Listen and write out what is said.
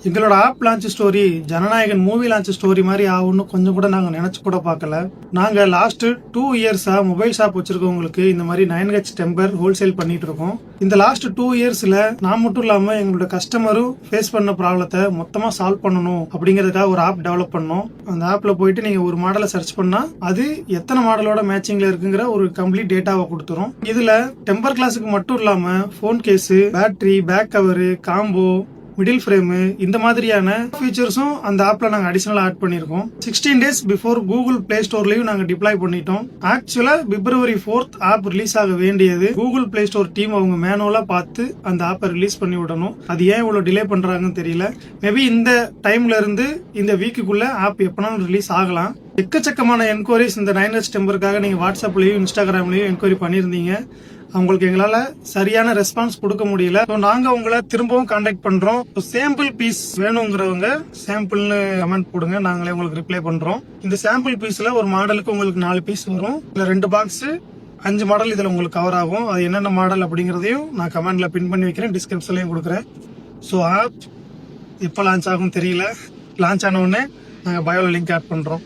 எங்களோட app launch story Jananayagan movie launch story மாதிரி ஆகும்னு கொஞ்சம் கூட நாங்க நினைச்சு கூட பார்க்கல. நாங்க லாஸ்ட் 2 இயர்ஸா மொபைல் ஷாப் வச்சிருக்கவங்களுக்கு இந்த மாதிரி 9H டெம்பர் ஹோல்சேல் பண்ணிட்டு இருக்கோம். இந்த லாஸ்ட் 2 இயர்ஸ்ல நான் மட்டும் இல்லாம எங்களோட கஸ்டமரும் ஃபேஸ் பண்ண ப்ராப்ளத்தை மொத்தமா சால்வ் பண்ணணும் அப்படிங்கறதுக்காக ஒரு ஆப் டெவலப் பண்ணோம். அந்த ஆப்ல போயிட்டு நீங்க ஒரு மாடலை சர்ச் பண்ணா அது எத்தனை மாடலோட மேட்சிங்ல இருக்குங்கிற ஒரு கம்ப்ளீட் டேட்டாவை கொடுத்துரும். இதுல டெம்பர் கிளாஸுக்கு மட்டும் இல்லாம phone case, battery, back cover, combo, middle frame இந்த மாதிரியான ஃபீச்சர்ஸும் அந்த ஆப்ல நாங்க அடிஷனலா ஆட் பண்ணிருக்கோம். 16 days பிஃபோர் கூகுள் பிளே ஸ்டோர்லயும் நாங்க டிப்ளாய் பண்ணிட்டோம். ஆக்சுவலா February 4th ஆப் ரிலீஸ் ஆக வேண்டியது கூகுள் பிளே ஸ்டோர் டீம் அவங்க மேனுவலா பார்த்து அந்த ஆப்பை ரிலீஸ் பண்ணி விடணும். அது ஏன் இவ்வளவு டிலே பண்றாங்கன்னு தெரியல. மேபி இந்த டைம்ல இருந்து இந்த வீக்குக்குள்ள ஆப் எப்பனாலும் ரிலீஸ் ஆகலாம். எக்கச்சக்கமான என்கொயரிஸ் இந்த 9H டெம்பருக்காக நீங்க வாட்ஸ்அப்லயும் இன்ஸ்டாகிராம்லயும் என்கொயரி பண்ணிருந்தீங்க. அவங்களுக்கு எங்களால சரியான ரெஸ்பான்ஸ் கொடுக்க முடியல. நாங்க உங்களை திரும்பவும் கான்டாக்ட் பண்றோம். சாம்பிள் பீஸ் வேணுங்கிறவங்க சாம்பிள்னு கமெண்ட் போடுங்க, நாங்களே உங்களுக்கு ரிப்ளை பண்றோம். இந்த சாம்பிள் பீஸ்ல ஒரு மாடலுக்கு உங்களுக்கு 4 பீஸ் வரும். இல்ல 2 பாக்ஸ் 5 மாடல் இதுல உங்களுக்கு கவர் ஆகும். அது என்னென்ன மாடல் அப்படிங்கறதையும் நான் கமெண்ட்ல பின் பண்ணி வைக்கிறேன், டிஸ்கிரிப்ஷன்லயும் கொடுக்குறேன். ஸோ ஆப் எப்போ லான்ச் ஆகும் தெரியல. லான்ச் ஆன உடனே நாங்கள் பயோல லிங்க் ஆட் பண்றோம்.